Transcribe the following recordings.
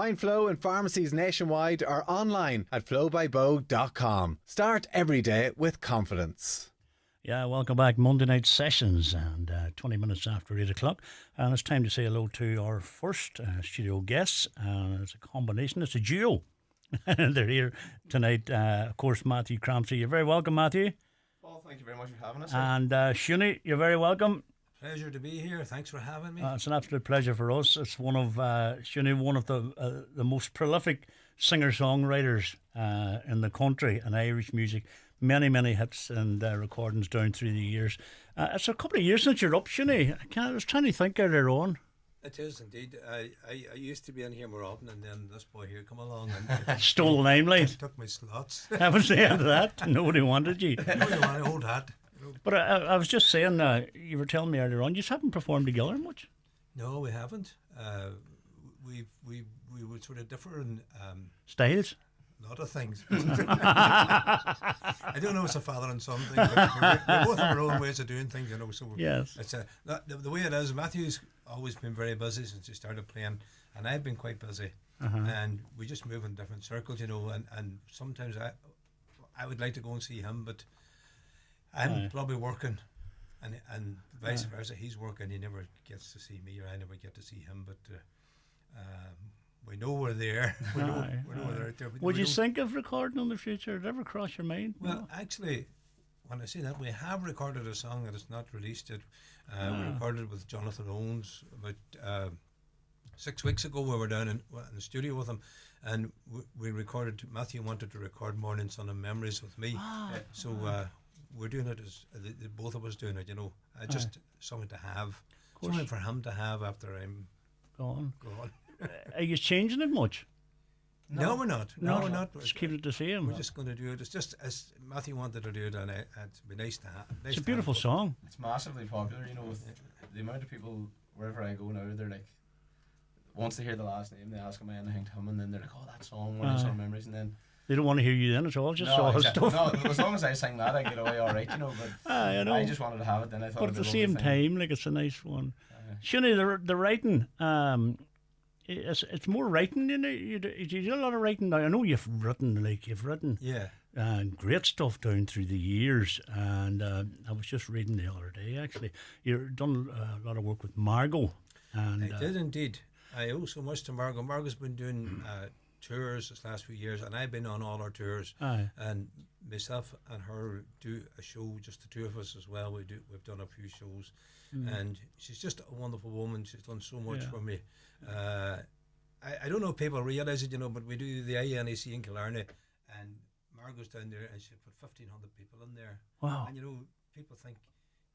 Find Flow in pharmacies nationwide or online at flowbybo.com. Start every day with confidence. Yeah, welcome back. Monday night sessions and 20 minutes after 8 o'clock. And it's time to say hello to our first studio guests. It's a combination, it's a duo. They're here tonight. Of course, Matthew Crampsie. You're very welcome, Matthew. Well, thank you very much for having us. And Shunie, you're very welcome. Pleasure to be here. Thanks for having me. It's an absolute pleasure for us. It's one of Shunie, one of the most prolific singer-songwriters in the country and Irish music. Many hits and recordings down through the years. It's a couple of years since you're up, Shunie. I was trying to think earlier on. It is indeed. I used to be in here more often, and then this boy here come along and stole the limelight. Took my slots. That was the end of that. Nobody wanted you. Nobody wanted old hat. But I was just saying, you were telling me earlier on, you just haven't performed together much. No, we haven't. We would sort of differ in styles. A lot of things. I don't know if it's a father and son thing, but we both have our own ways of doing things, you know. So yes, it's the way it is. Matthew's always been very busy since he started playing, and I've been quite busy, and we just move in different circles, you know. And sometimes I would like to go and see him, but I'm probably working, and vice versa. He's working, he never gets to see me, or I never get to see him. But we know we're there. We know we're out there. Would you think of recording in the future? Did it ever cross your mind? Well, actually, when I say that, we have recorded a song that is not released yet. We recorded it with Jonathan Owens about 6 weeks ago. We were down in the studio with him, and we recorded. Matthew wanted to record Morning Sun and Memories with me, so we're doing it as both of us doing it. You know, just something to have, something for him to have after I'm gone. Are you changing it much? No, we're not. No, we're not. Just keep it the same. We're just going to do it. It's just as Matthew wanted to do it, and it'd be nice to have. It's a beautiful song. It's massively popular, you know, with the amount of people wherever I go now. They're like, once they hear the last name, they ask, am I anything to him? And then they're like, oh, that song, Morning Sun Memories, and then they don't want to hear you then at all. Just all the stuff. No, as long as I sing that, I get away all right, you know. But I just wanted to have it. Then I thought. But at the same time, like, it's a nice one. Shunie, the writing. It's more writing, you know. You do a lot of writing now. I know you've written great stuff down through the years, and I was just reading the other day. Actually, you've done a lot of work with Margot. And I did indeed. I owe so much to Margot. Margot's been doing tours this last few years, and I've been on all our tours. And myself and her do a show, just the two of us as well. We've done a few shows, and she's just a wonderful woman. She's done so much for me. I don't know if people realise it, you know, but we do the INAC in Killarney, and Margot's down there, and she put 1,500 people in there. Wow! And you know, people think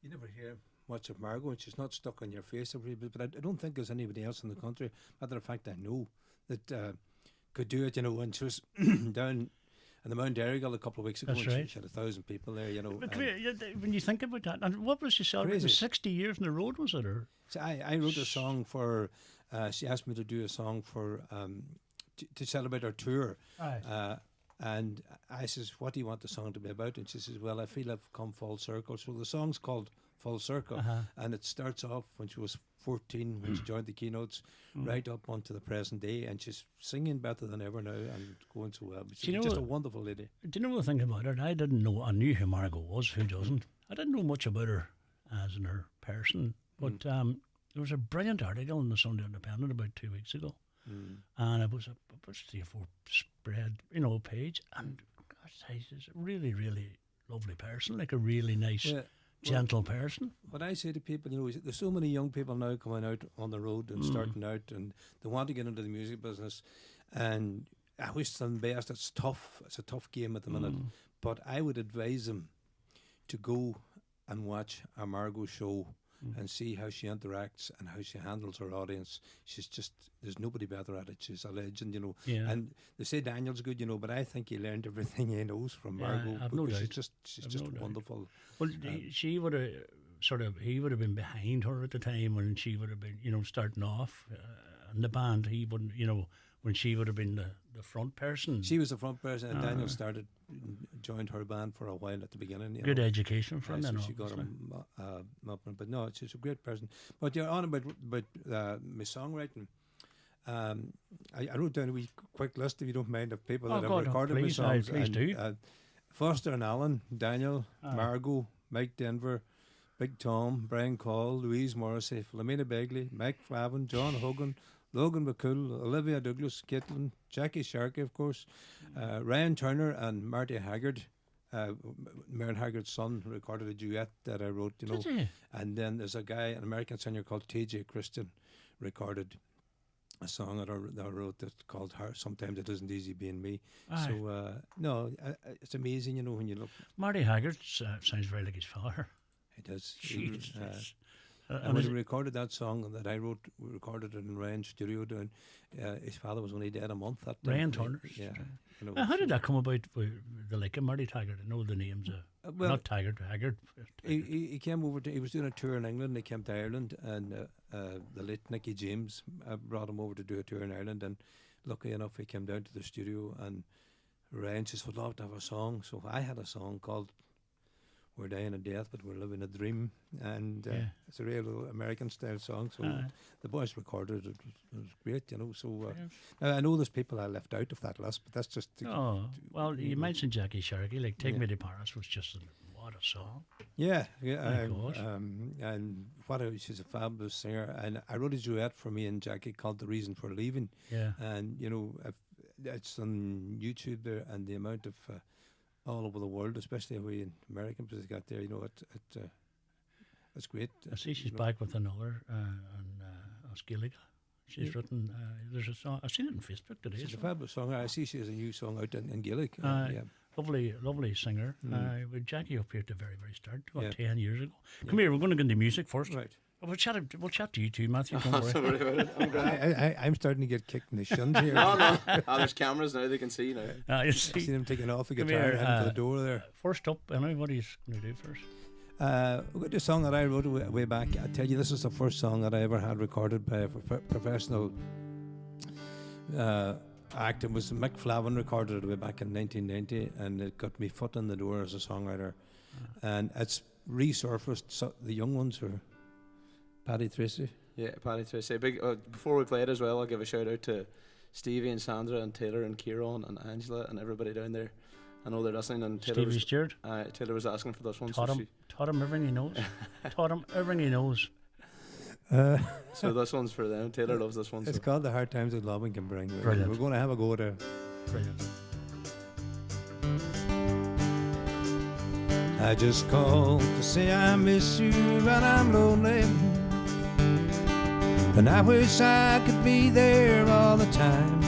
you never hear much of Margot, and she's not stuck on your face every bit. But I don't think there's anybody else in the country. Matter of fact, I know that could do it, you know. And she was down in the Mount Errigal a couple of weeks ago. That's right. She had 1,000 people there, you know. But when you think about that, and what was she celebrating? 60 years on the road, was it? Or so I wrote a song for. She asked me to do a song for to celebrate our tour. And I says, what do you want the song to be about? And she says, well, I feel I've come full circle. So the song's called Full Circle. And it starts off when she was 14, when she joined the Keynotes, right up onto the present day. And she's singing better than ever now and going so well. But she's just a wonderful lady. Do you know the thing about her? I didn't know. I knew who Margot was. Who doesn't? I didn't know much about her as in her person. But there was a brilliant article in the Sunday Independent about 2 weeks ago. And it was a 3 or 4 spread, you know, page, and gosh, she's a really, really lovely person, like a really nice, gentle person. What I say to people, you know, is there's so many young people now coming out on the road and starting out, and they want to get into the music business, and I wish them best. It's tough. It's a tough game at the minute, but I would advise them to go and watch a Margot show. And see how she interacts and how she handles her audience. She's just, there's nobody better at it. She's a legend, you know. And they say Daniel's good, you know, but I think he learned everything he knows from Margot. I've no doubt. She's just wonderful. Well, she would have, he would have been behind her at the time when she would have been, you know, starting off in the band. He wouldn't, you know, when she would have been the front person. She was the front person, and Daniel joined her band for a while at the beginning. Good education from them. So she got him up, but no, she's a great person. But you're on about my songwriting. I wrote down a wee quick list, if you don't mind, of people Oh, that God, have recorded my please, songs. please do. Foster and Alan, Daniel, Margot, Mike Denver, Big Tom, Brian Call, Louise Morrissey, Philomena Begley, Mike Flavin, John Hogan, Logan McCool, Olivia Douglas, Caitlin, Jackie Sharkey, of course, Ryan Turner and Marty Haggard. Merle Haggard's son recorded a duet that I wrote, you know. Did you? And then there's a guy, an American singer called T.J. Christian, recorded a song that I wrote that's called Sometimes It Isn't Easy Being Me. Aye. So, no, it's amazing, you know, when you look. Marty Haggard sounds very like his father. It does. Jesus. And when we recorded that song that I wrote, we recorded it in Ryan's studio down. His father was only dead a month that time. Ryan Turner. Yeah. You know, How did that come about with the like of Marty Taggart? I know the names. well, Not Taggart, Haggard. he came over he was doing a tour in England, and he came to Ireland, and the late Nicky James brought him over to do a tour in Ireland, and luckily enough he came down to the studio, and Ryan says, would love to have a song. So I had a song called We're Dying of Death, but We're Living a Dream, and it's a real American style song, so the boys recorded it. It was great, you know. So now I know there's people I left out of that list, but that's just Well, you mentioned Jackie Sharkey, like Take Me to Paris was just what a song. Yeah, My gosh. and she's a fabulous singer, and I wrote a duet for me and Jackie called The Reason for Leaving. Yeah. And you know, it's on YouTube there, and the amount of all over the world, especially we in American places got there, you know, it's great. I see she's back with another on Osgiliga. She's written, there's a song, I've seen it on Facebook today. She's a fabulous song. I see she has a new song out in Gaelic. Lovely singer. With Jackie up here at the very, very start, 10 years ago. Come here, we're going to go into music first. Right. We'll chat to you too, Matthew. Don't worry. I'm glad. I'm starting to get kicked in the shins here. No. There's cameras now, they can see now. You I see see, them taking off the Come guitar here, and heading for the door there. first up, anyway, what are you going to do first? We've got this song that I wrote way back. I tell you, this is the first song that I ever had recorded by a professional act. It was Mick Flavin recorded it way back in 1990, and it got me foot in the door as a songwriter. And it's resurfaced. So the young ones are Paddy Tracy. Yeah, Paddy Tracy. Big. Before we play it as well, I'll give a shout out to Stevie and Sandra and Taylor and Kieran and Angela and everybody down there. I know they're listening. And Stevie Stewart. Taylor was asking for this one. Taught him everything he knows. Taught him everything he knows. So this one's for them. Taylor loves this one. It's called The Hard Times That Loving Can Bring. Brilliant. We're going to have a go at it. Brilliant. I just called to say I miss you and I'm lonely, and I wish I could be there all the time.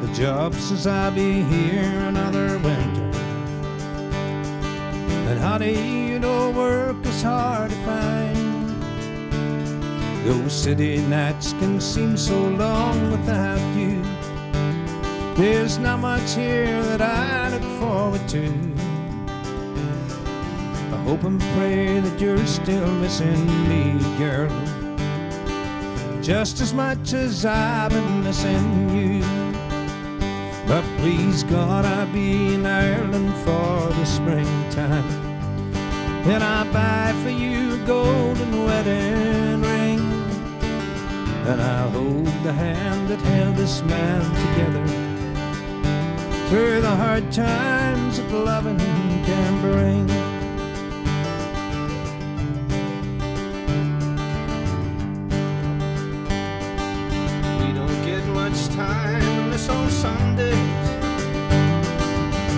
The job says I'll be here another winter, and honey, you know work is hard to find. Those city nights can seem so long without you. There's not much here that I look forward to. I hope and pray that you're still missing me, girl, just as much as I've been missing you. But please God, I'll be in Ireland for the springtime, and I'll buy for you a golden wedding ring, and I'll hold the hand that held this man together through the hard times that loving can bring. Time this on Sundays,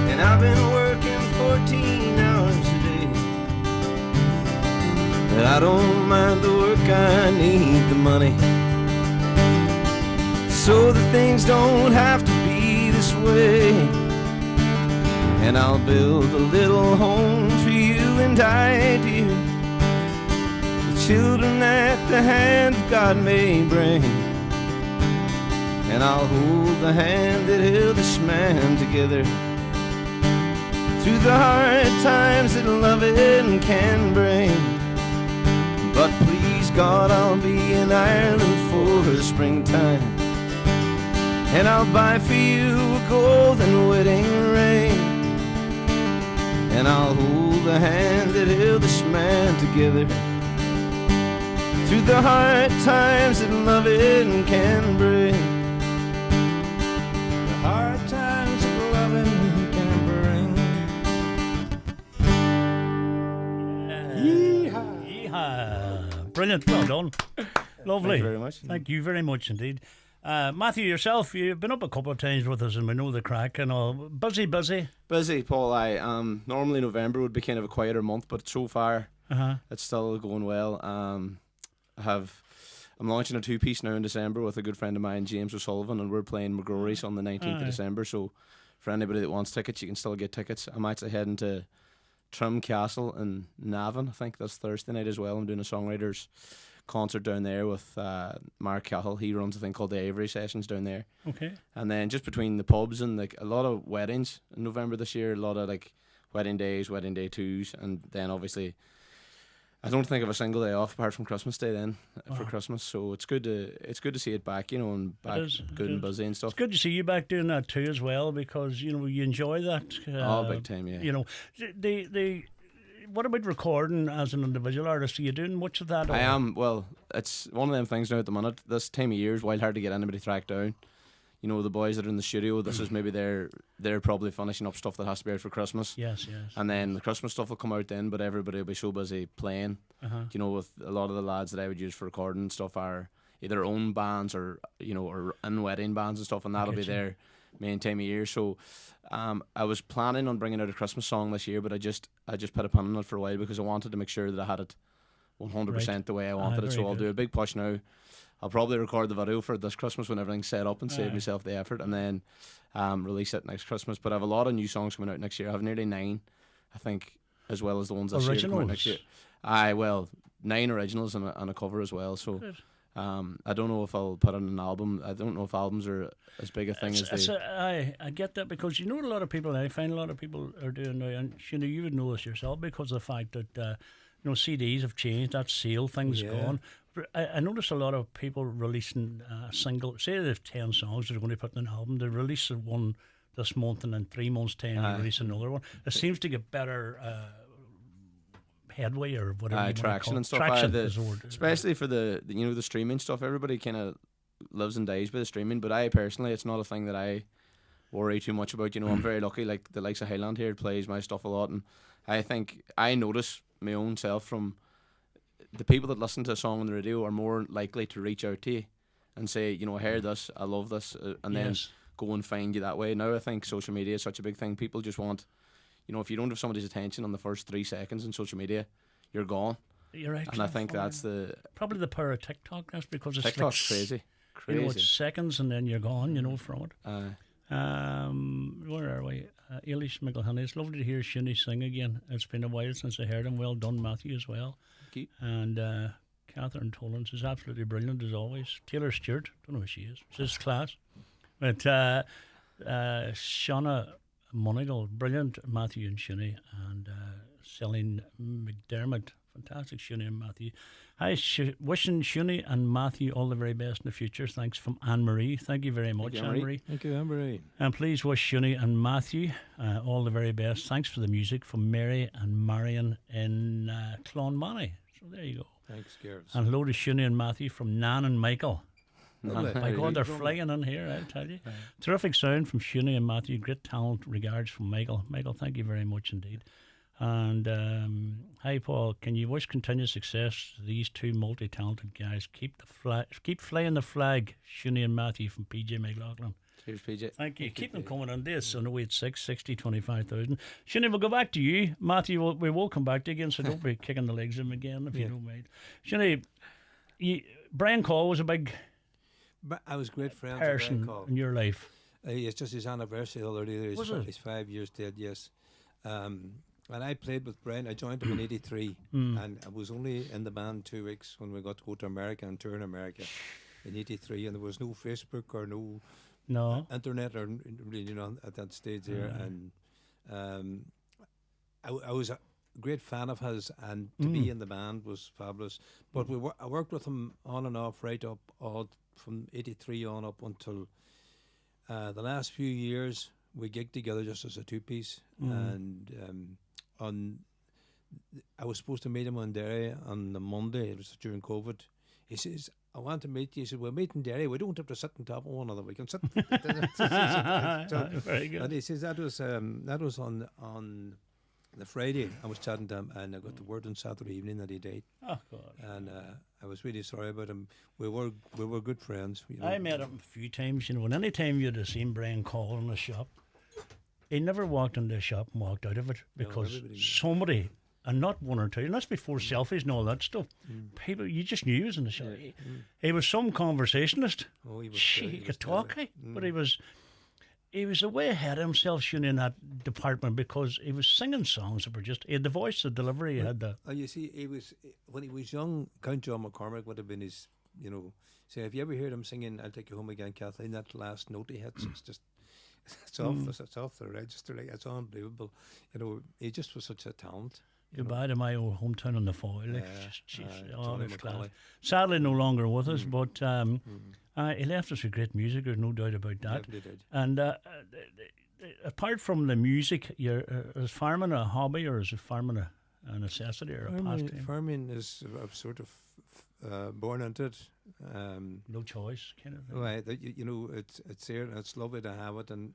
and I've been working 14 hours a day. But I don't mind the work, I need the money, so that things don't have to be this way. And I'll build a little home for you and I, dear, the children that the hand of God may bring. And I'll hold the hand that held this man together through the hard times that loving can bring. But please God, I'll be in Ireland for the springtime, and I'll buy for you a golden wedding ring, and I'll hold the hand that held this man together through the hard times that loving can bring. The hard times that loving can bring. Yeehaw. Brilliant. Well done. Lovely. Thank you very much. Thank you very much indeed. Matthew, yourself, you've been up a couple of times with us and we know the crack and all. Busy. Busy, Paul. Normally November would be kind of a quieter month, but so far it's still going well. I'm launching a 2-piece now in December with a good friend of mine, James O'Sullivan, and we're playing McGrory's on the 19th of December. So for anybody that wants tickets, you can still get tickets. I'm actually heading to Trim Castle in Navan. I think that's Thursday night as well. I'm doing a songwriters concert down there with Mark Cahill. He runs a thing called the Avery Sessions down there. Okay. And then just between the pubs and like a lot of weddings in November this year, a lot of like wedding days, wedding day twos, and then obviously I don't think of a single day off apart from Christmas Day then for Christmas. So it's good to see it back, and back good and busy and stuff. It's good to see you back doing that too as well, because you enjoy that. Big time, yeah. The what about recording as an individual artist? Are you doing much of that? I am. Well, it's one of them things now at the minute. This time of year is wild hard to get anybody tracked down. The boys that are in the studio, this is maybe they're probably finishing up stuff that has to be out for Christmas. Yes. And then the Christmas stuff will come out then, but everybody will be so busy playing. With a lot of the lads that I would use for recording stuff are either own bands or or in wedding bands and stuff, and that'll be their main time of year. So I was planning on bringing out a Christmas song this year, but I just put a pin on it for a while because I wanted to make sure that I had it 100% the way I wanted it. So I'll do a big push now. I'll probably record the video for this Christmas when everything's set up and save myself the effort, and then release it next Christmas. But I have a lot of new songs coming out next year. I have nearly 9, I think, as well as the ones this year coming out next year. 9 originals and a cover as well. So I don't know if I'll put on an album. I don't know if albums are as big a thing as they... I get that, because a lot of people, I find a lot of people are doing now, and you would know this yourself, because of the fact that CDs have changed, that sale thing's gone. I notice a lot of people releasing a single, say they have 10 songs they're going to put in an album, they release one this month and in 3 months' time they release another one. It seems to get better headway or whatever traction and stuff. Especially for the the streaming stuff. Everybody kind of lives and dies by the streaming, but I personally, it's not a thing that I worry too much about. I'm very lucky, like the likes of Highland here plays my stuff a lot, and I think I notice my own self from the people that listen to a song on the radio are more likely to reach out to you and say, I heard this, I love this, and then go and find you that way. Now I think social media is such a big thing. People just want, if you don't have somebody's attention on the first 3 seconds in social media, you're gone. You're right. And I think that's probably the power of TikTok. That's because it's TikTok's crazy. It's seconds and then you're gone. From it. Where are we? Eilish McElhenney. It's lovely to hear Shunie sing again. It's been a while since I heard him. Well done, Matthew, as well. Thank you. And Catherine Tollins is absolutely brilliant as always. Taylor Stewart, don't know who she is. She's class. But Shauna Monagle, brilliant, Matthew and Shunie, and Celine McDermott, fantastic, Shunie and Matthew. Hi, wishing Shunie and Matthew all the very best in the future. Thanks from Anne-Marie. Thank you very much, Anne-Marie. Thank you, Anne-Marie. And please wish Shunie and Matthew all the very best. Thanks for the music from Mary and Marion in Clonmany. So there you go. Thanks, girls. And hello to Shunie and Matthew from Nan and Michael. My God, they're flying in here, I tell you. Terrific sound from Shunie and Matthew. Great talent. Regards from Michael. Michael, thank you very much indeed. And hi, Paul. Can you wish continued success to these two multi-talented guys? Keep flying the flag, Shunie and Matthew from PJ McLaughlin. Cheers, PJ. Thank you. Keep them coming on this on 086 60 25,000. Shunie, we'll go back to you. Matthew, we will come back to you again, so don't be kicking the legs of him again if you don't mind. Shunie, Brian Call was a big... I was great friends person in your life. It's just his anniversary the other day. He's 5 years dead, yes. And I played with Brian. I joined him in '83, and I was only in the band 2 weeks when we got to go to America and tour in America in '83, and there was no Facebook or no internet or at that stage there. And I was a great fan of his, and to be in the band was fabulous. But I worked with him on and off, right up all from '83 on up until the last few years. We gigged together just as a 2-piece, and I was supposed to meet him on Derry on the Monday. It was during COVID. He says, I want to meet you. He said, we'll meet in Derry. We don't have to sit on top of one another. We can sit. Very good. And he says that was on the Friday. I was chatting to him, and I got the word on Saturday evening that he died. Oh God. And I was really sorry about him. We were good friends. You know. I met him a few times, you know, and any time you'd have seen Brian Call in the shop, he never walked into the shop and walked out of it because somebody, and not one or two, and that's before selfies and all that stuff. People, you just knew he was in the shop. He was some conversationalist. Oh, he was. He could talk, but he was way ahead of himself, Shunie, in that department because he was singing songs that were just. He had the voice, the delivery, he had the. You see, he was when he was young. Count John McCormick would have been his. You know, say, have you ever heard him singing "I'll Take You Home Again, Kathleen"? That last note he hits, it's just. It's off the register. Like, it's unbelievable. You know, he just was such a talent. Goodbye to my old hometown on the foil. Like, Johnny McCauley. Sadly, no longer with us, but he left us with great music. There's no doubt about that. Definitely did. And apart from the music, is farming a hobby or is it farming a necessity or a pastime? Farming is sort of born into it. No choice, kind of thing. Right, you know, it's there and it's lovely to have it, and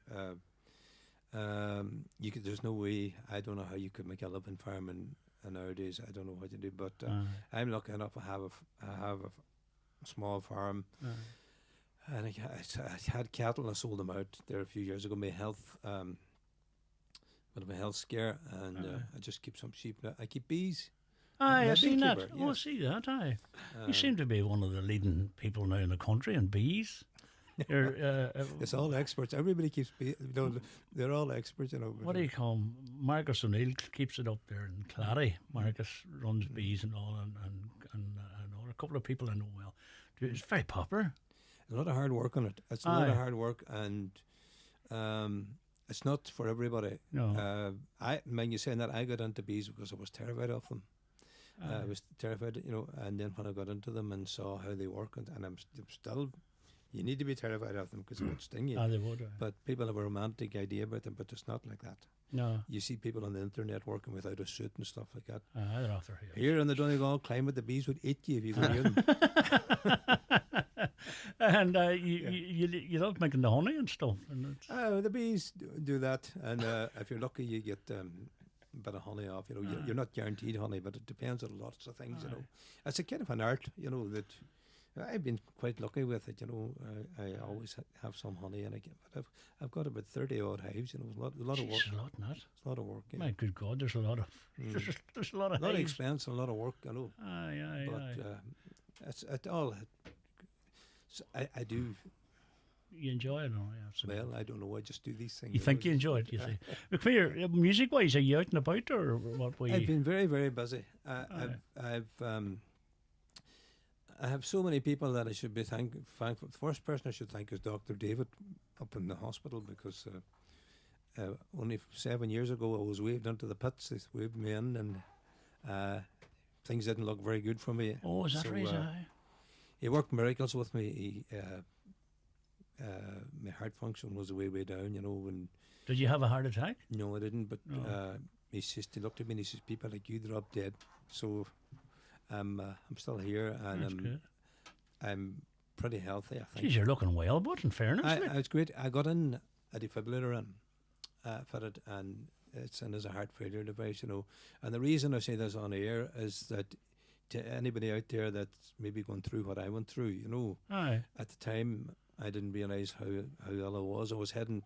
there's no way. I don't know how you could make a living farming nowadays. I don't know what to do, but I'm lucky enough. I have a small farm, and I had cattle. And I sold them out there a few years ago. My health, bit of a health scare, and I just keep some sheep. I keep bees. Aye, I've seen that. Yes. Oh, I see that. Aye, you seem to be one of the leading people now in the country in bees. It's all experts. Everybody keeps bees. They're all experts. You know. What do you call him? Marcus O'Neill keeps it up there in Clary. Marcus runs bees and all, and a couple of people I know well. It's very popular. A lot of hard work on it. It's a lot of hard work, and it's not for everybody. No. When you saying that, I got into bees because I was terrified of them. I was terrified, you know, and then when I got into them and saw how they work, and I'm still, you need to be terrified of them because it would sting you. They would. But people have a romantic idea about them, but it's not like that. No. You see people on the internet working without a suit and stuff like that. They're off their heels. Here in the Donegal climate, the bees would eat you if you go near them. And you love making the honey and stuff. And the bees do that, and if you're lucky, you get a bit of honey off. You know, you're not guaranteed honey, but it depends on lots of things. You know, it's a kind of an art. You know that I've been quite lucky with it. You know, I always have some honey, and I've got about 30 odd hives. You know, a lot of work. It's a lot, not. It's a lot of work. Yeah. My good God, there's a lot of there's a lot of a lot of hives. expense and a lot of work. You know. Aye. It's it all. I do. You enjoy it, or Well, I don't know. I just do these things. You think you enjoy it, you see. But clear, music-wise, are you out and about, or what way? I've been very, very busy. I have so many people that I should be thankful. The first person I should thank is Dr. David up in the hospital, because only 7 years ago I was waved into the pits. They waved me in, and things didn't look very good for me. Oh, is that right? He worked miracles with me. My heart function was way down, you know. And did you have a heart attack? No, I didn't. But he looked at me and he says, "People like you drop dead." So I'm still here, and I'm pretty healthy, I think. Geez, you're looking well, but in fairness, it's great. I got in a defibrillator fitted, and it's in as a heart failure device, you know. And the reason I say this on air is that to anybody out there that's maybe going through what I went through, you know, at the time I didn't realise how ill I was. I was heading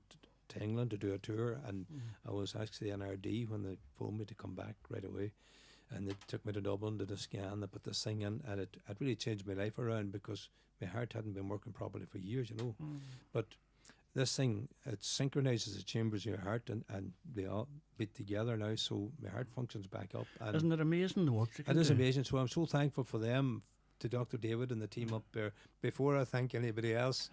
to England to do a tour, and I was actually NRD when they phoned me to come back right away. And they took me to Dublin, did a scan, they put this thing in, and it really changed my life around, because my heart hadn't been working properly for years, you know. But this thing, it synchronises the chambers of your heart, and they all beat together now, so my heart functions back up. And isn't it amazing the work they can do? It is amazing, so I'm so thankful for them, to Dr. David and the team up there, before I thank anybody else,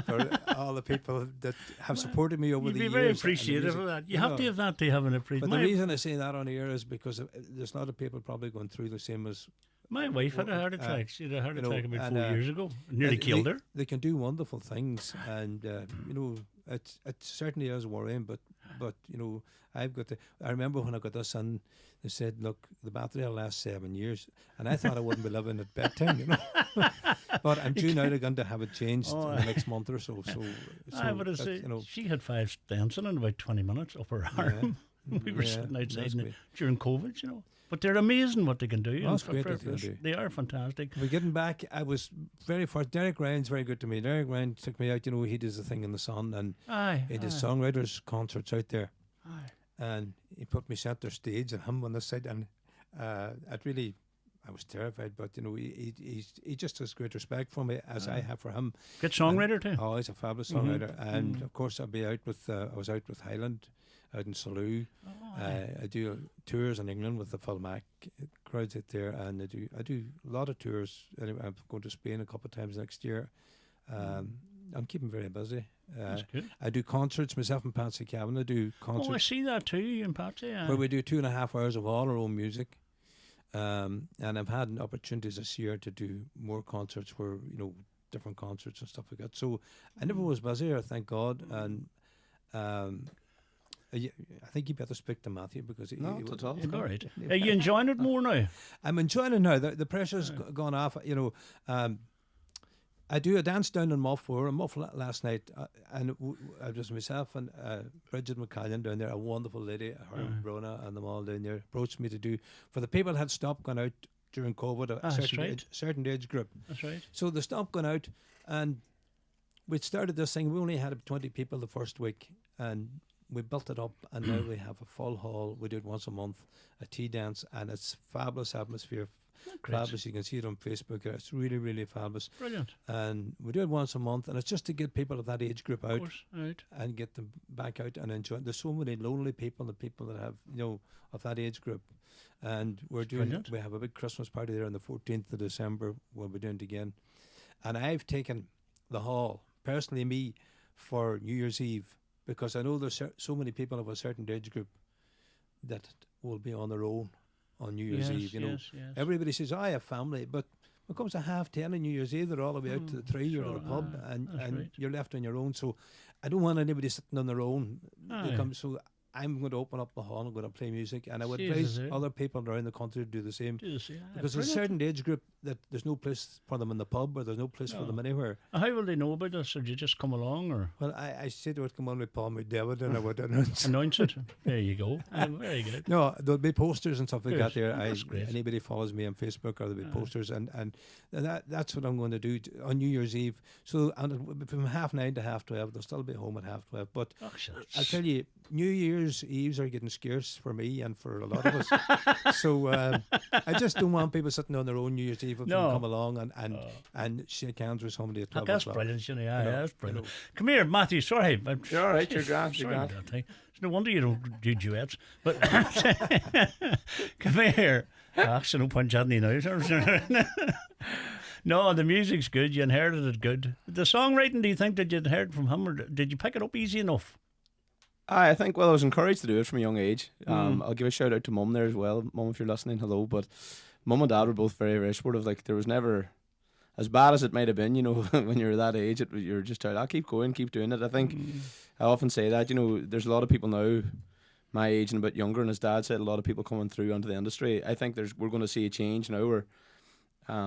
for all the people that have supported me over the years. You'd be very appreciative of that. You have to have that to have an appreciation. But the reason I say that on air is because there's a lot of people probably going through the same as... My wife had a heart attack. She had a heart attack about 4 years ago. Nearly killed her. They can do wonderful things, and you know, it certainly is worrying, but But I've got I remember when I got this in, they said, look, the battery will last 7 years, and I thought I wouldn't be living at bedtime, But I'm due now going to have it changed in the next month or so. She had 5 stents in about 20 minutes up her arm. We were sitting outside during COVID, But they're amazing what they can do. That's great what they can do. They are fantastic. We're getting back. I was very first. Derek Ryan's very good to me. Derek Ryan took me out. He does the thing in the sun, and he does songwriters concerts out there. And he put me centre stage and him on the side, and I was terrified, but he just has great respect for me as I have for him. Good songwriter too. Oh, he's a fabulous songwriter, and of course I'll be out with. I was out with Highland, out in Salou. I do tours in England with the Philmac crowds out there, and I do a lot of tours. Anyway, I'm going to Spain a couple of times next year. I'm keeping very busy. That's good. I do concerts myself and Patsy Cavan. I do concerts. Oh, I see that too, you and Patsy. Where we do 2.5 hours of all our own music. And I've had opportunities this year to do more concerts where, different concerts and stuff like that. So I never was busier, thank God. And I think you better speak to Matthew because Not at all. All right. Are you enjoying it more now? I'm enjoying it now. The pressure's gone off. I do a dance down in Muff. We were in Muff last night, and I was myself and Bridget McCallion down there, a wonderful lady, her and Brona and them all down there, approached me to do, for the people that had stopped going out during COVID, a certain age group. That's right. So they stopped going out, and we started this thing. We only had 20 people the first week, and we built it up, and now we have a full hall. We do it once a month, a tea dance, and it's fabulous atmosphere. Fabulous. You can see it on Facebook. It's really, really fabulous. Brilliant. And we do it once a month, and it's just to get people of that age group out and get them back out and enjoy. There's so many lonely people, the people that have of that age group, and we have a big Christmas party there on the 14th of December. We'll be doing it again, and I've taken the hall personally, me, for New Year's Eve, because I know there's so many people of a certain age group that will be on their own on New Year's Eve. Yes. Everybody says, I have family, but when it comes to 10:30 on New Year's Eve, they're all the way out to the 3 or the pub, and you're left on your own. So I don't want anybody sitting on their own. So I'm going to open up the hall, I'm going to play music, and I would advise other people around the country to do the same. Because there's a certain age group that there's no place for them in the pub, or there's no place for them anywhere. How will they know about this? Or do you just come along? Or? Well, I said I would come on with Paul McDavid, and I would announce it. There you go. Very good. No, there'll be posters and stuff like that there. That's great. Anybody follows me on Facebook, or there'll be posters, and that's what I'm going to do on New Year's Eve. So from 9:30 to 12:30, they'll still be home at 12:30. But I'll tell you, New Year's Eves are getting scarce for me and for a lot of us. So I just don't want people sitting on their own New Year's Eve if they come along and shake hands with somebody at 12 That's o'clock. brilliant, Shunie. That's brilliant. Come here, Matthew. Sorry. You're all right. You're grand. Sorry about that thing. It's no wonder you don't do duets. But come here. Actually, no point chatting now. No, the music's good. You inherited it good. The songwriting, do you think that you inherited from him, or did you pick it up easy enough? I think, I was encouraged to do it from a young age. I'll give a shout out to Mum there as well. Mum, if you're listening, hello. But Mum and Dad were both very, very supportive. Like, there was never, as bad as it might have been, when you're that age, you're just out, I'll keep going, keep doing it. I think I often say that, there's a lot of people now my age and a bit younger, and as Dad said, a lot of people coming through onto the industry. I think we're going to see a change now where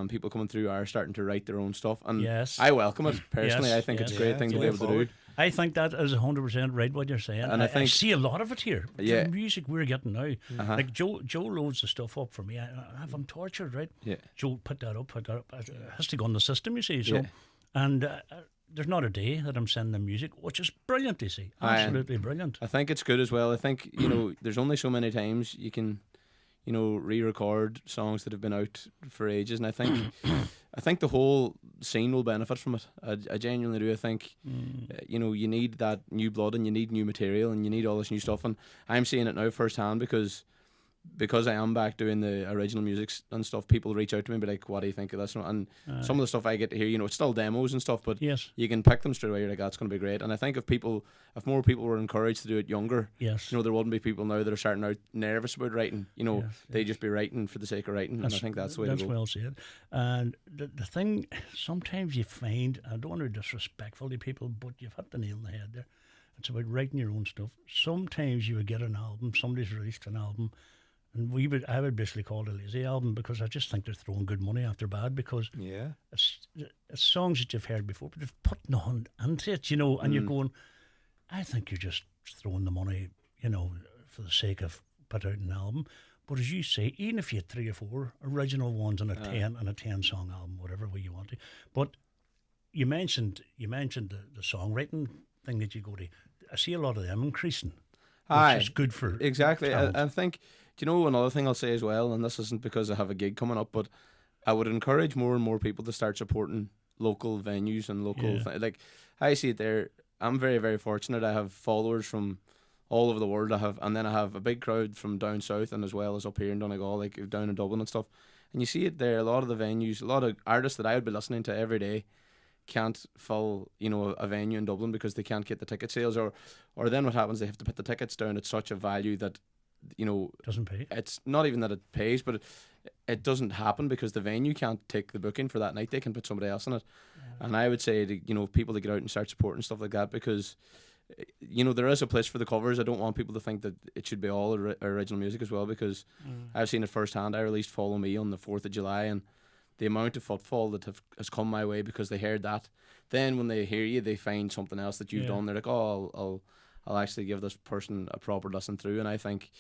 people coming through are starting to write their own stuff, and I welcome it personally. I think it's a great thing to be able to do. I think that is 100% right what you're saying, and I see a lot of it here. The music we're getting now, like Joe loads the stuff up for me. I have him tortured, right? Joe, put that up. It has to go on the system, you see. So, and there's not a day that I'm sending them music, which is brilliant, you see. Absolutely brilliant. I think it's good as well. I think there's only so many times you can re-record songs that have been out for ages, and I think the whole scene will benefit from it. I genuinely do. I think you need that new blood, and you need new material, and you need all this new stuff, and I'm seeing it now firsthand because I am back doing the original music and stuff. People reach out to me and be like, what do you think of this? And some of the stuff I get to hear, it's still demos and stuff, but you can pick them straight away. You're like, that's going to be great. And I think if more people were encouraged to do it younger, there wouldn't be people now that are starting out nervous about writing. They just be writing for the sake of writing, and I think that's the way to go. That's well said. And the thing, sometimes you find, I don't want to be disrespectful to people, but you've hit the nail on the head there. It's about writing your own stuff. Sometimes you would get an album, somebody's released an album, and I would basically call it a lazy album because I just think they're throwing good money after bad because it's songs that you've heard before, but they've put nothing into it, you know, and you're going, I think you're just throwing the money, you know, for the sake of put out an album. But as you say, even if you had 3 or 4 original ones and a 10 song album, whatever way you want to, but you mentioned the songwriting thing that you go to. I see a lot of them increasing, which is good for exactly. talent. I think, do you know, another thing I'll say as well, and this isn't because I have a gig coming up, but I would encourage more and more people to start supporting local venues and local like I see it there. I'm very, very fortunate. I have followers from all over the world. I have a big crowd from down south and as well as up here in Donegal, like down in Dublin and stuff. And you see it there. A lot of the venues, a lot of artists that I would be listening to every day can't fill, you know, a venue in Dublin because they can't get the ticket sales, or then what happens, they have to put the tickets down at such a value that, you know, doesn't pay. It's not even that it pays, but it doesn't happen because the venue can't take the booking for that night. They can put somebody else in it. And I would say to, you know, people to get out and start supporting stuff like that, because, you know, there is a place for the covers. I don't want people to think that it should be all original music as well, because I've seen it firsthand. I released Follow Me on the 4th of July, and the amount of footfall that has come my way because they heard that. Then when they hear you, they find something else that you've done. They're like, oh, I'll actually give this person a proper listen through. And I think,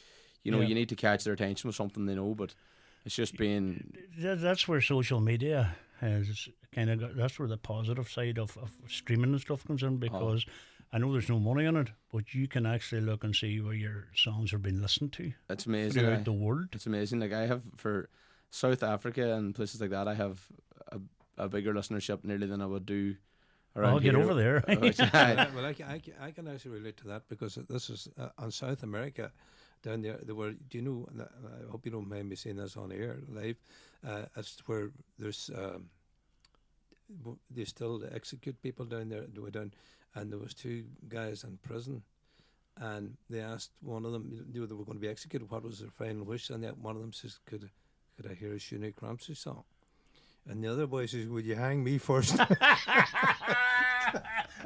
you know, you need to catch their attention with something they know, but it's just being... That's where social media has kind of that's where the positive side of streaming and stuff comes in, because I know there's no money in it, but you can actually look and see where your songs are being listened to. It's amazing. Throughout the world. It's amazing. Like, I have, for South Africa and places like that, I have a bigger listenership nearly than I would do around I'll here. get over there. Well, I can actually relate to that, because this is on South America. Down there were, do you know, and I hope you don't mind me saying this on air live, it's where there's they still execute people down there. They were down, and there was 2 guys in prison, and they asked one of them, they were going to be executed, what was their final wish, and one of them says, could I hear a Shunie Crampsie song? And the other boy says, would you hang me first?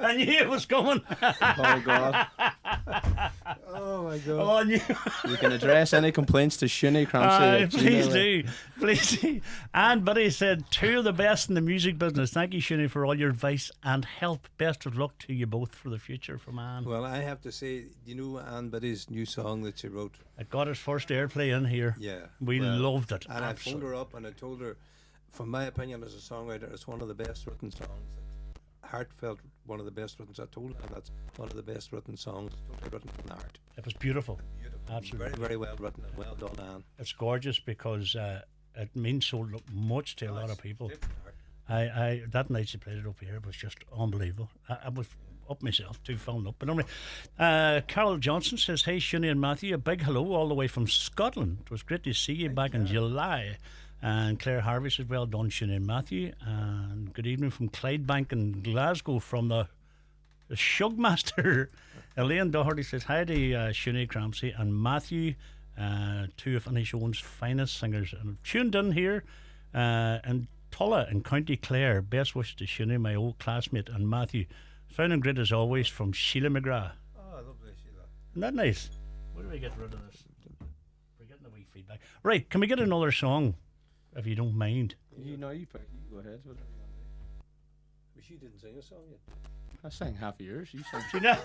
I knew it was coming. Oh, God. Oh, my God. Oh, I knew. You can address any complaints to Shunie Crampsie. Please do. And Buddy said, 2 of the best in the music business. Thank you, Shunie, for all your advice and help. Best of luck to you both for the future, from Anne. Well, I have to say, you know Anne Biddy's new song that she wrote? It got its first airplay in here. Yeah. We loved it. And I phoned her up and I told her, from my opinion as a songwriter, it's one of the best written songs. Heartfelt, one of the best written. I told her that's one of the best written songs, totally written from the heart. It was beautiful. Absolutely. Very, very well written and well done, Anne. It's gorgeous because it means so much to a lot of people. I that night she played it up here, it was just unbelievable. I was up myself too, filmed up. But anyway, Carol Johnson says, hey Shunie and Matthew, a big hello all the way from Scotland. It was great to see you back in July. And Claire Harvey says, well done Shunie and Matthew. And good evening from Clydebank in Glasgow from the Shugmaster. Elaine Doherty says, hi to Shunie Crampsie and Matthew, 2 of Annie Owen's finest singers. And I've tuned in here in Tulla in County Clare. Best wishes to Shunie, my old classmate, and Matthew. Sounding great as always from Sheila McGrath. Oh, lovely, Sheila. Isn't that nice? Where do we get rid of this? We're getting the wee feedback. Right, can we get another song? If you don't mind. You know, you go ahead. But she didn't sing a song yet. I sang half of yours. You sang. Do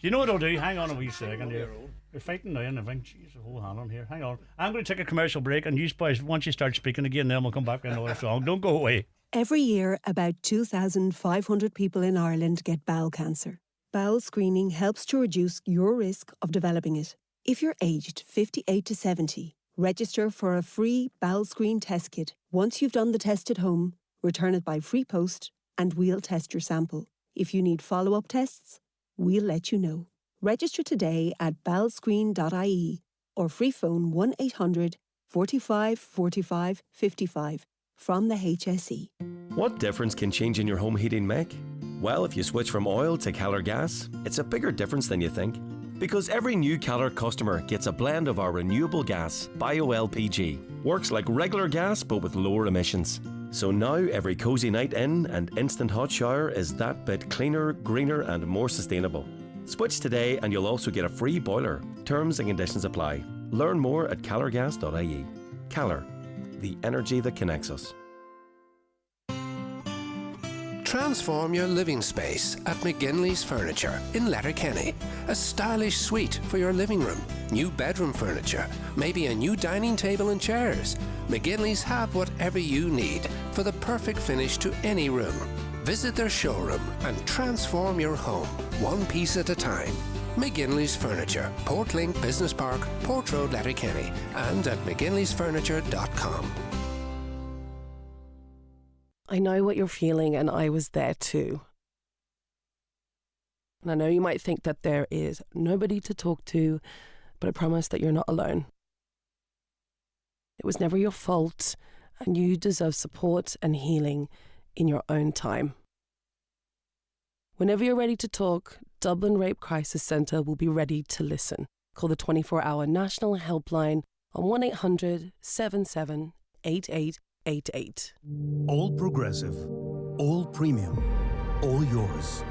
you know what I'll do? Hang on a wee second here. We're fighting now and I think, jeez, a whole hand on here. Hang on. I'm going to take a commercial break, and you boys, once you start speaking again, then we'll come back with another song. Don't go away. Every year, about 2,500 people in Ireland get bowel cancer. Bowel screening helps to reduce your risk of developing it. If you're aged 58 to 70, register for a free bowel screen test kit. Once you've done the test at home, return it by free post and we'll test your sample. If you need follow-up tests, we'll let you know. Register today at bowelscreen.ie or free phone 1-800 45 45 55 from the HSE. What difference can changing your home heating make? Well, if you switch from oil to Keller gas, it's a bigger difference than you think. Because every new Keller customer gets a blend of our renewable gas, bio-LPG. Works like regular gas but with lower emissions. So now every cosy night in and instant hot shower is that bit cleaner, greener and more sustainable. Switch today and you'll also get a free boiler. Terms and conditions apply. Learn more at calorgas.ie. Calor, the energy that connects us. Transform your living space at McGinley's Furniture in Letterkenny. A stylish suite for your living room, new bedroom furniture, maybe a new dining table and chairs. McGinley's have whatever you need for the perfect finish to any room. Visit their showroom and transform your home, one piece at a time. McGinley's Furniture, Portlink Business Park, Port Road, Letterkenny, and at mcginleysfurniture.com. I know what you're feeling, and I was there too. And I know you might think that there is nobody to talk to, but I promise that you're not alone. It was never your fault, and you deserve support and healing in your own time. Whenever you're ready to talk, Dublin Rape Crisis Centre will be ready to listen. Call the 24-hour national helpline on 1-800-77-8888. All progressive, all premium, all yours.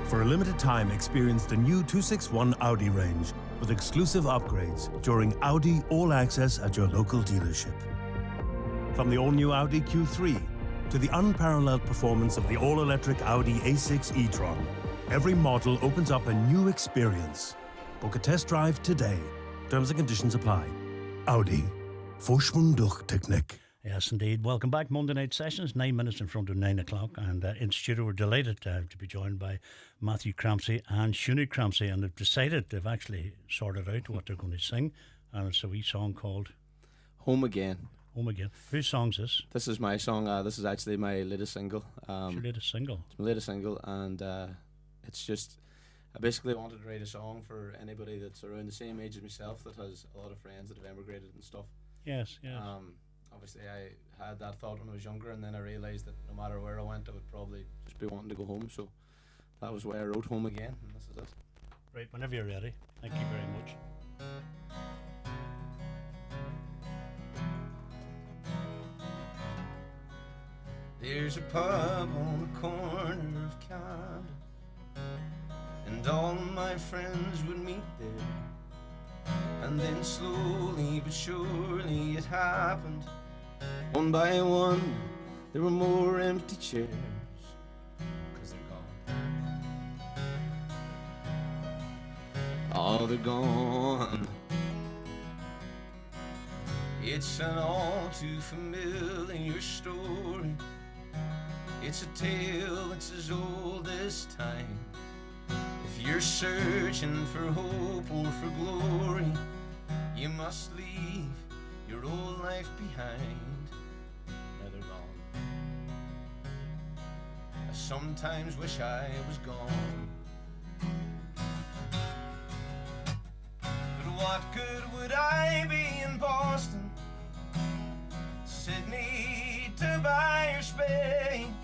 For a limited time, experience the new 261 Audi range with exclusive upgrades during Audi All Access at your local dealership. From the all-new Audi Q3 to the unparalleled performance of the all-electric Audi A6 e-tron, every model opens up a new experience. Book a test drive today. Terms and conditions apply. Audi. Vorsprung durch Technik. Yes, indeed. Welcome back. Monday Night Sessions, 9 minutes in front of 9 o'clock. And in studio, we're delighted to be joined by Matthew Crampsie and Shunie Crampsie. And they've actually sorted out what they're going to sing. And it's a wee song called Home Again. Home Again. Whose song's this? This is my song. This is actually my latest single. It's your latest single? It's my latest single, and it's just, I basically wanted to write a song for anybody that's around the same age as myself that has a lot of friends that have emigrated and stuff. Yes, yes. Obviously, I had that thought when I was younger, and then I realised that no matter where I went, I would probably just be wanting to go home. So that was why I wrote Home Again, and this is it. Right, whenever you're ready. Thank you very much. There's a pub on the corner of Camden, and all of my friends would meet there. And then slowly but surely it happened. One by one there were more empty chairs, 'cause they're gone. Oh, they're gone. It's an all too familiar story. It's a tale that's as old as time. If you're searching for hope or for glory, you must leave your old life behind. Now they're gone. I sometimes wish I was gone. But what good would I be in Boston, Sydney, Dubai or Spain?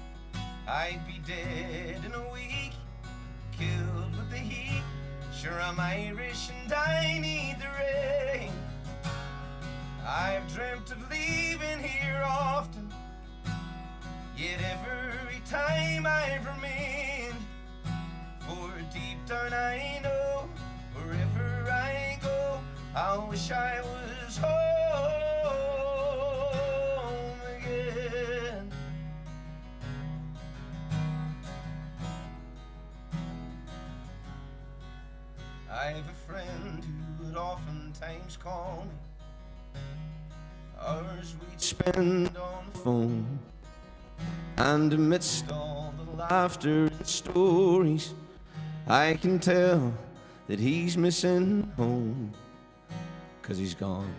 I'd be dead in a week, killed with the heat. Sure, I'm Irish and I need the rain. I've dreamt of leaving here often, yet every time I've remained. For deep down I know, wherever I go, I wish I was home again. I've a friend who would oftentimes call me. Hours we'd spend on the phone, and amidst all the laughter and stories, I can tell that he's missing home, 'cause he's gone.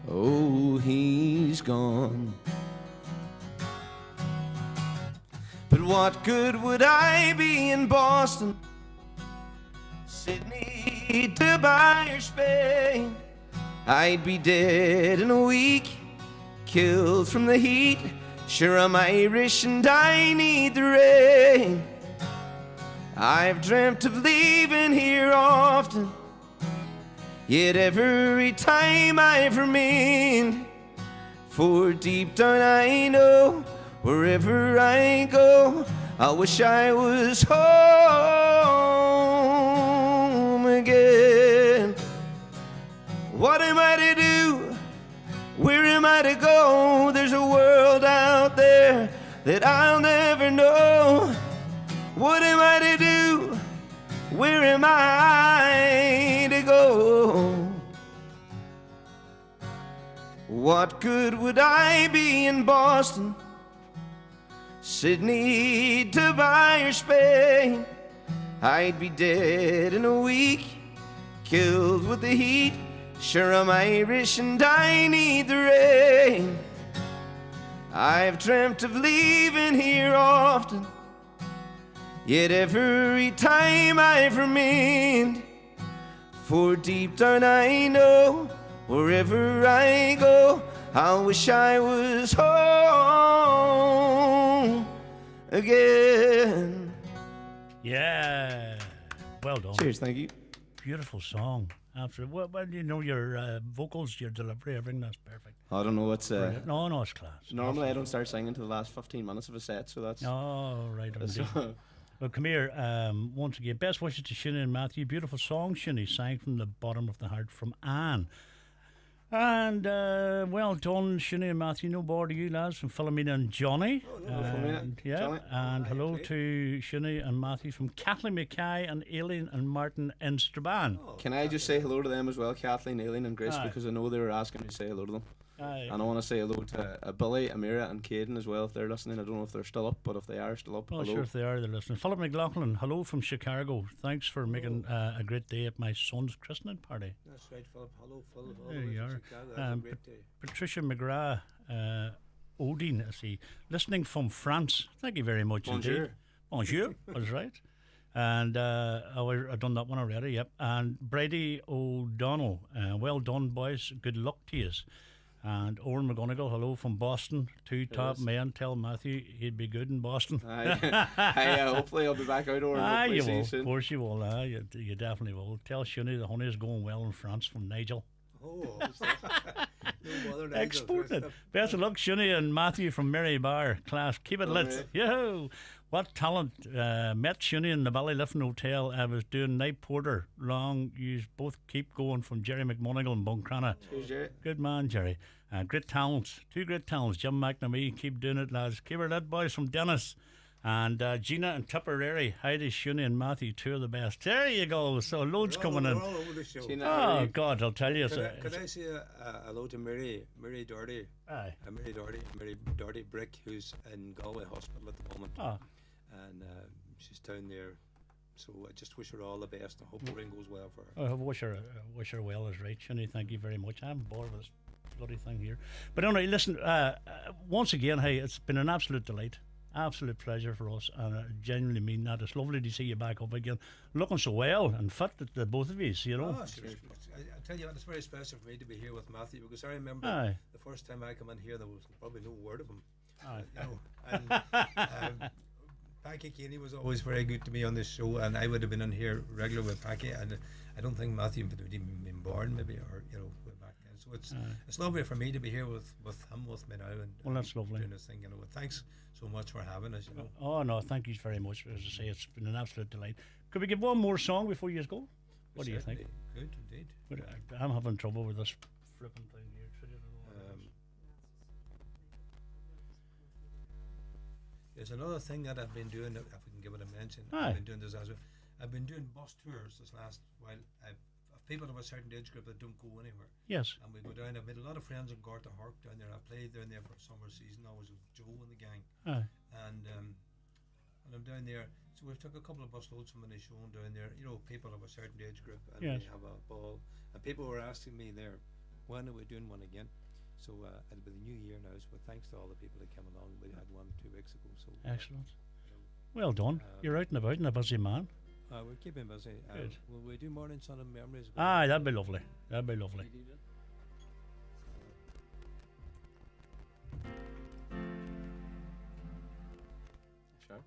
Oh, he's gone. But what good would I be in Boston, Sydney, Dubai or Spain? I'd be dead in a week, killed from the heat. Sure, I'm Irish and I need the rain. I've dreamt of leaving here often, yet every time I've remained. For deep down I know, wherever I go, I wish I was home again. What am I to do? Where am I to go? There's a world out there that I'll never know. What am I to do? Where am I to go? What good would I be in Boston, Sydney, Dubai or Spain? I'd be dead in a week, killed with the heat. Sure, I'm Irish and I need the rain. I've dreamt of leaving here often, yet every time I've remained. For deep down I know, wherever I go, I'll wish I was home again. Yeah. Well done. Cheers, thank you. Beautiful song. Absolutely. Well, you know, your vocals, your delivery, everything, that's perfect. I don't know what's... No, it's class. normally I don't start singing until the last 15 minutes of a set, so that's... Oh, right. that's Well, come here. Once again, best wishes to Shunie and Matthew. Beautiful song, Shunie, sang from the bottom of the heart from Anne. And well done, Shunie and Matthew. No bother to you lads from Philomena and Johnny. Yeah, Johnny. and hello to Shunie and Matthew from Kathleen Mackay and Aileen and Martin in Strabane. Can I just say hello to them as well, Kathleen, Aileen and Grace, because I know they were asking me to say hello to them. Aye. And I want to say hello to Billy, Amira and Caden as well if they're listening. I don't know if they're still up, but if they are still up, Well, hello. sure, if they are, they're listening. Philip McLaughlin, hello from Chicago. Thanks for making a great day at my son's christening party. That's right, Philip. Hello, Philip. There you are. That's a great day. Patricia McGrath, Odin, I see, listening from France. Thank you very much Bonjour. indeed. Bonjour, that's right. And I've done that one already, yep. And Brady O'Donnell, well done, boys. Good luck to you. And Owen McGonigal, hello from Boston. Two top men. Tell Matthew he'd be good in Boston. Hopefully I'll be back out or You see will. you soon. Of course you will. You definitely will. Tell Shunie the honey is going well in France from Nigel. Oh, no bother, Nigel. Exported. Best of luck, Shunie and Matthew from Mary Bar. Class. Keep it lit. Yo! What talent. Met Shunie in the Ballylifton Hotel. I was doing night porter. Long. You both keep going from Jerry McMonigal and Buncrana. Cheers, Jerry. Good man, Jerry. Great talents. Two great talents. Jim McNamee. Keep doing it, lads. Keep her lit, boys, from Dennis. And Gina and Tipperary. Heidi, Shunie and Matthew. Two of the best. There you go. So loads coming in. We're all over the show. Oh, God, I'll tell you. Could I say hello to Mary Doherty? Aye. Mary Doherty Brick, who's in Galway Hospital at the moment. Oh. And she's down there. So I just wish her all the best. I hope everything goes well for her. I wish her well is right, Shunie. Thank you very much. I'm bored with this bloody thing here. But anyway, listen, once again, hey, it's been an absolute delight. Absolute pleasure for us, and I genuinely mean that. It's lovely to see you back up again, looking so well and fit, the both of you, you know. I tell you what, it's very special for me to be here with Matthew, because I remember the first time I come in here, there was probably no word of him. And Packy Keaney was always very good to me on this show, and I would have been in here regular with Packy, and I don't think Matthew would have even been born, maybe, or way back then. So it's lovely for me to be here with him with me now, and well, that's lovely. Doing this thing, you know. Thanks so much for having us. You know. Oh no, thank you very much. As I say, it's been an absolute delight. Could we give one more song before you go? What do you think? Good indeed. But I'm having trouble with this flipping thing here. There's another thing that I've been doing, if we can give it a mention. Aye. I've been doing this as well. I've been doing bus tours this last while. I've people of a certain age group that don't go anywhere. Yes. And we go down. I've made a lot of friends in Gorta Hork down there. I played down there for summer season. I was with Joe and the gang. Aye. And I'm down there. So we've took a couple of bus loads from the show down there. You know, people of a certain age group, and yes. we have a ball. And people were asking me there, when are we doing one again? So it'll be the new year now. So thanks to all the people that came along. We had one 2 weeks ago. So excellent. Well done. You're out and about and a busy man. We're keeping busy. Good. Will we do Morning Sun and Memories? Aye, that'd be lovely. That'd be lovely. Sharp.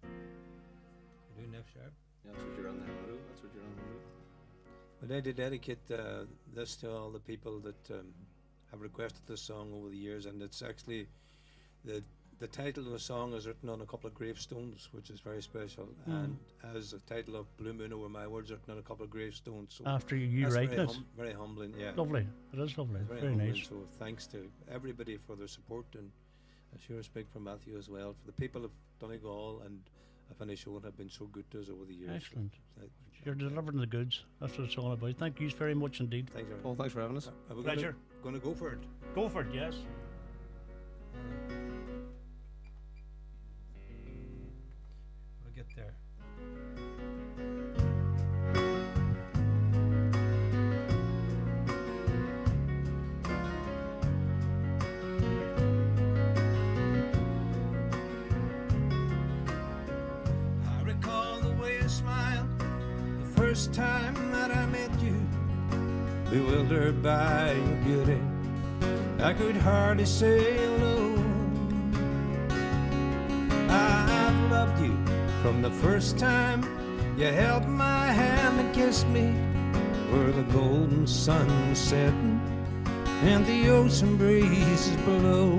We're doing F sharp. Yeah, that's what you're on there, Maru. That's what you're on there. But I did dedicate this to all the people that have requested this song over the years, and it's actually the the title of the song is written on a couple of gravestones, which is very special. And as the title of Blue Moon Over My Words written on a couple of gravestones. So After you write very it. very humbling, yeah. Lovely. It is lovely. Very Very humbling. nice. So thanks to everybody for their support, and I sure speak for Matthew as well, for the people of Donegal and Finishowen have been so good to us over the years. Excellent. So, You're delivering the goods. That's what it's all about. Thank you very much indeed. thanks, Paul, thanks for having us. Are we Pleasure. Going to go for it? Go for it, yes. We'll get there. I recall the way you smiled the first time that I met you, bewildered by your beauty. I could hardly say hello. I've loved you from the first time you held my hand and kissed me, where the golden sun was setting and the ocean breeze is below.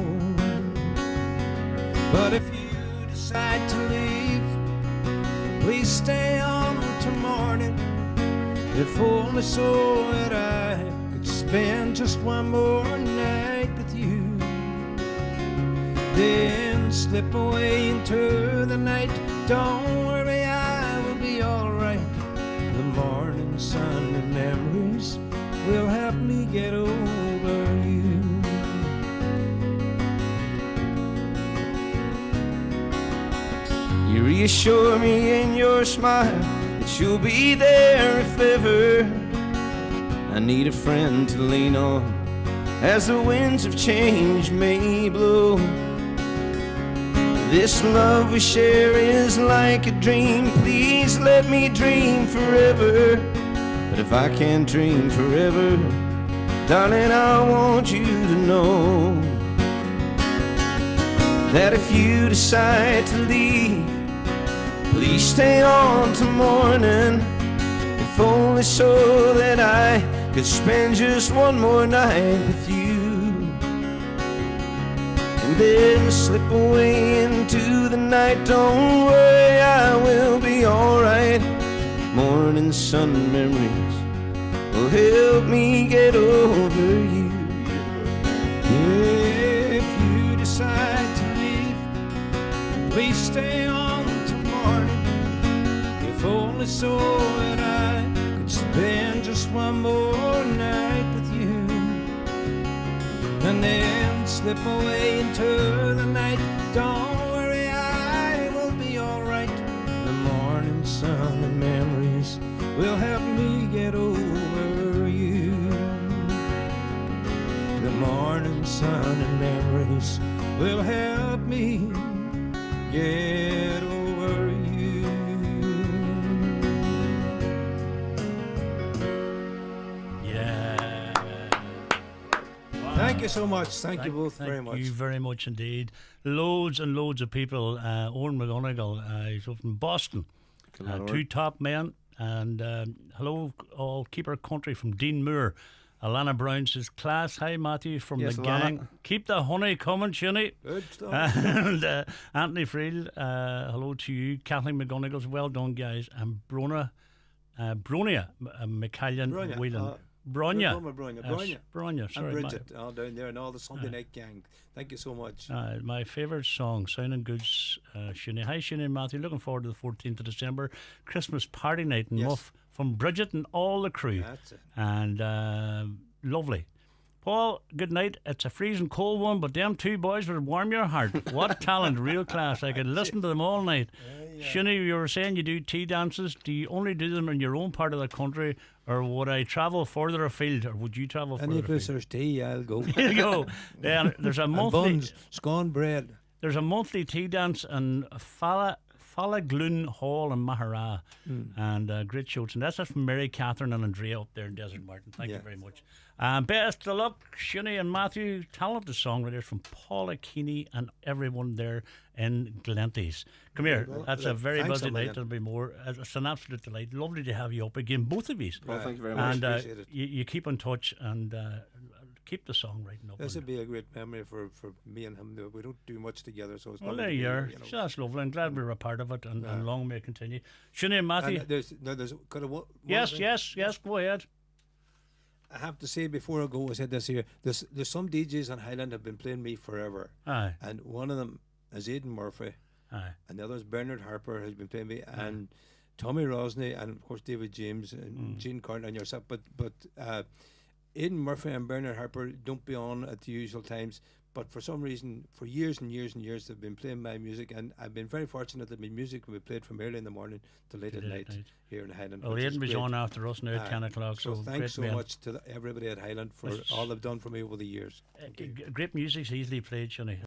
But if you decide to leave, please stay on till morning, if only so that I could spend just one more night with you. Then slip away into the night. Don't worry, I will be alright. The morning sun and memories will help me get over you. You reassure me in your smile that you'll be there if ever I need a friend to lean on, as the winds of change may blow. This love we share is like a dream. Please let me dream forever. But if I can't dream forever, darling, I want you to know that if you decide to leave, please stay on till morning, if only so that I could spend just one more night with you. And then slip away into the night. Don't worry, I will be alright. Morning sun memories will help me get over you. If you decide to leave, please stay on till morning, if only so that I could spend just one more night with you. And then slip away into the night. Don't worry, I will be alright. The morning sun and memories will help me get over you. The morning sun and memories will help me get over you. Yeah. Thank you so much. Thank you both very much. Thank you very much indeed. Loads and loads of people. Owen McGonigal, he's up from Boston. Two top men. And hello, all. Keep our country from Dean Moore. Alana Brown says, class. Hi, Matthew from Yes, the Alana. gang. Keep the honey coming, Shunie. Good stuff. And Anthony Friel, hello to you. Kathleen McGonigal, well done, guys. And Bronia McCallion Whelan. Bronya. Bronya, sorry. And Bridget, all down there, and all the Sunday night gang. Thank you so much. My favourite song, Sounding Goods, Shunie. Hi, Shunie and Matthew. Looking forward to the 14th of December, Christmas party night in Muff from Bridget and all the crew. That's it. And lovely. Paul, good night. It's a freezing cold one, but them two boys would warm your heart. What talent, real class. I could listen to them all night. Shunie, you were saying you do tea dances. Do you only do them in your own part of the country, or would I travel further afield, or would you travel further Any afield? place there's tea, I'll go. There you go. Then there's a And monthly buns, scone bread. There's a monthly tea dance in Fallagloon Hall in Mahara, and great shows. And that's from Mary Catherine and Andrea up there in Desert Martin. Thank you very much. Best of luck, Shunie and Matthew, talented songwriters from Paula Keeney and everyone there in Glenties. Come here, that's a very thanks busy a night. million. There'll be more. It's an absolute delight. Lovely to have you up again, both of you. Well, thank you very much. And Appreciate it. you keep in touch and keep the songwriting up. This would be a great memory for me and him. We don't do much together, so it's Well, gonna there be, you are. you know. So that's lovely. I'm glad we were a part of it, and long may it continue. Shunie Matthew. And there's could have one Yes, thing. yes. Go ahead. I have to say before I go, I said this here. There's some DJs on Highland have been playing me forever, Aye, and one of them is Aidan Murphy, aye. and the other is Bernard Harper, who's been playing me, and Tommy Rosney, and of course David James and Gene Carter and yourself. But Aidan Murphy and Bernard Harper don't be on at the usual times. But for some reason, for years and years and years, they've been playing my music, and I've been very fortunate that my music will be played from early in the morning to late at night here in Highland. Well, which is Aidan was great. on after us now at 10 o'clock. So great thanks so man. much to everybody at Highland for all they've done for me over the years. Great music's easily played, Shunie.